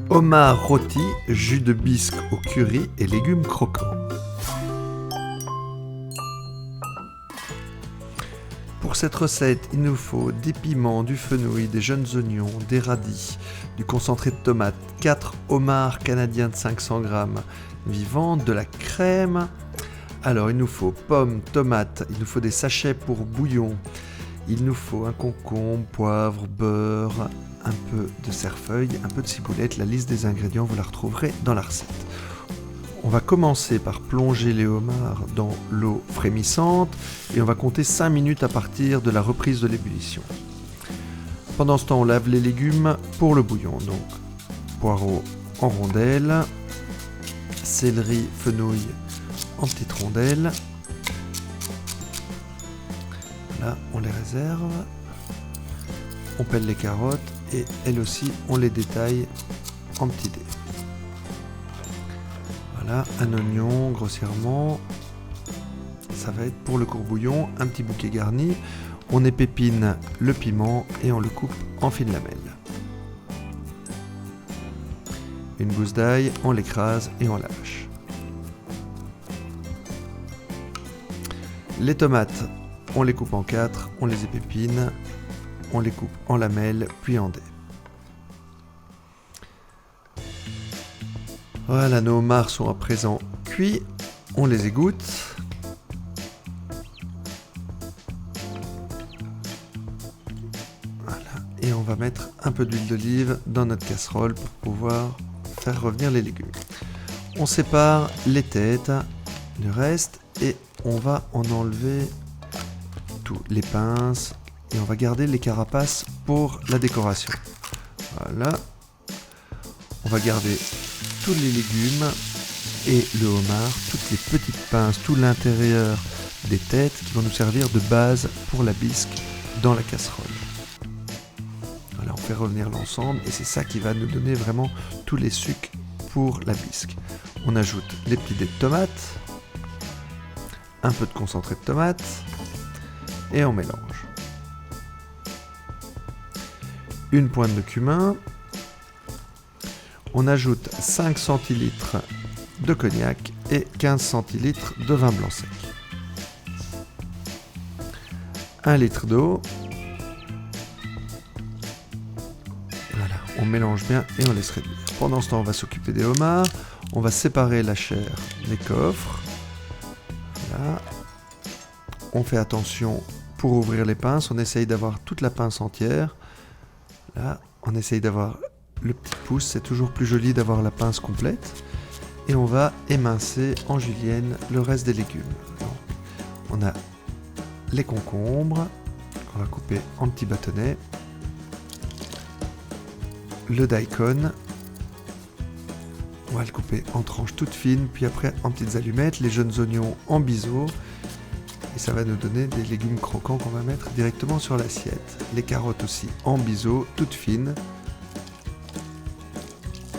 Homard rôti, jus de bisque au curry et légumes croquants. Pour cette recette, il nous faut des piments, du fenouil, des jeunes oignons, des radis, du concentré de tomate, 4 homards canadiens de 500 g vivants, de la crème. Alors il nous faut pommes, tomates, il nous faut des sachets pour bouillon, il nous faut un concombre, poivre, beurre, un peu de cerfeuil, un peu de ciboulette. La liste des ingrédients, vous la retrouverez dans la recette. On va commencer par plonger les homards dans l'eau frémissante et on va compter 5 minutes à partir de la reprise de l'ébullition. Pendant ce temps, on lave les légumes pour le bouillon. Donc, poireaux en rondelles, céleri, fenouil en petites rondelles. Là, on les réserve. On pèle les carottes et elles aussi, on les détaille en petits dés. Voilà, un oignon grossièrement. Ça va être pour le courbouillon, un petit bouquet garni. On épépine le piment et on le coupe en fines lamelles. Une gousse d'ail, on l'écrase et on la hache. Les tomates, on les coupe en 4, on les épépine, on les coupe en lamelles, puis en dés. Voilà, nos homards sont à présent cuits, on les égoutte. Voilà, et on va mettre un peu d'huile d'olive dans notre casserole pour pouvoir faire revenir les légumes. On sépare les têtes du reste et on va en enlever tous les pinces et on va garder les carapaces pour la décoration. Voilà. On va garder tous les légumes et le homard, toutes les petites pinces, tout l'intérieur des têtes qui vont nous servir de base pour la bisque dans la casserole. Voilà, on fait revenir l'ensemble et c'est ça qui va nous donner vraiment tous les sucs pour la bisque. On ajoute les petits dés de tomates, un peu de concentré de tomate et on mélange. Une pointe de cumin. On ajoute 5 centilitres de cognac et 15 centilitres de vin blanc sec. 1 litre d'eau. Voilà, on mélange bien et on laisse réduire. Pendant ce temps, on va s'occuper des homards. On va séparer la chair des coffres. Voilà. On fait attention pour ouvrir les pinces. On essaye d'avoir toute la pince entière. Là, on essaye d'avoir le petit pouce, c'est toujours plus joli d'avoir la pince complète. Et on va émincer en julienne le reste des légumes. Donc, on a les concombres, qu'on va couper en petits bâtonnets. Le daikon, on va le couper en tranches toutes fines, puis après en petites allumettes. Les jeunes oignons en biseau. Et ça va nous donner des légumes croquants qu'on va mettre directement sur l'assiette. Les carottes aussi en biseau, toutes fines.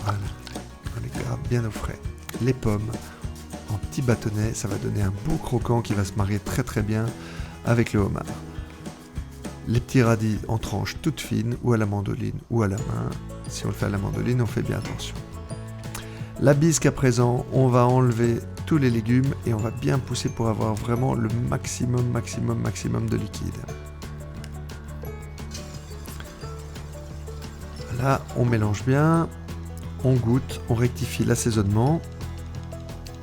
Voilà, on les garde bien au frais. Les pommes en petits bâtonnets, ça va donner un beau croquant qui va se marier très très bien avec le homard. Les petits radis en tranches toutes fines, ou à la mandoline ou à la main. Si on le fait à la mandoline, on fait bien attention. La bisque à présent, on va enlever tous les légumes et on va bien pousser pour avoir vraiment le maximum de liquide. Voilà, on mélange bien, on goûte, on rectifie l'assaisonnement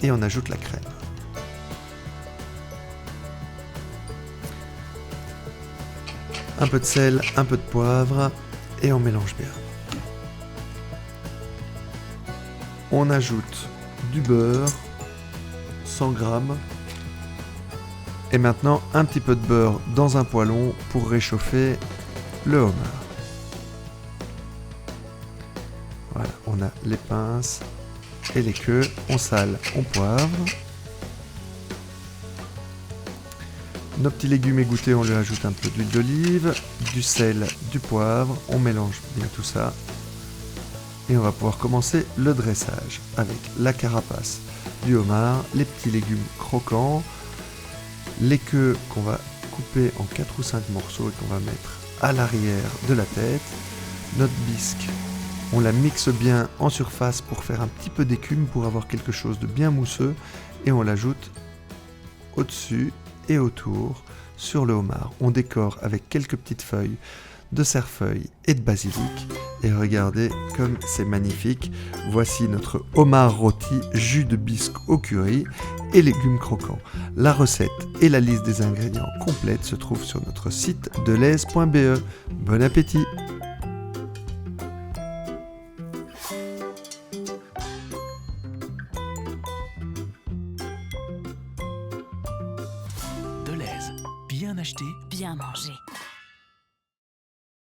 et on ajoute la crème. Un peu de sel, un peu de poivre et on mélange bien. On ajoute du beurre, 100 g. Et maintenant un petit peu de beurre dans un poêlon pour réchauffer le homard. Voilà, on a les pinces et les queues, on sale, on poivre. Nos petits légumes égouttés, on lui ajoute un peu d'huile d'olive, du sel, du poivre, on mélange bien tout ça. Et on va pouvoir commencer le dressage avec la carapace du homard, les petits légumes croquants, les queues qu'on va couper en 4 ou 5 morceaux et qu'on va mettre à l'arrière de la tête, notre bisque On la mixe bien en surface pour faire un petit peu d'écume, pour avoir quelque chose de bien mousseux. Et on l'ajoute au-dessus et autour sur le homard. On décore avec quelques petites feuilles de cerfeuil et de basilic. Et regardez comme c'est magnifique. Voici notre homard rôti, jus de bisque au curry et légumes croquants. La recette et la liste des ingrédients complète se trouvent sur notre site delhaize.be. Bon appétit! Delhaize, bien acheté, Bien manger.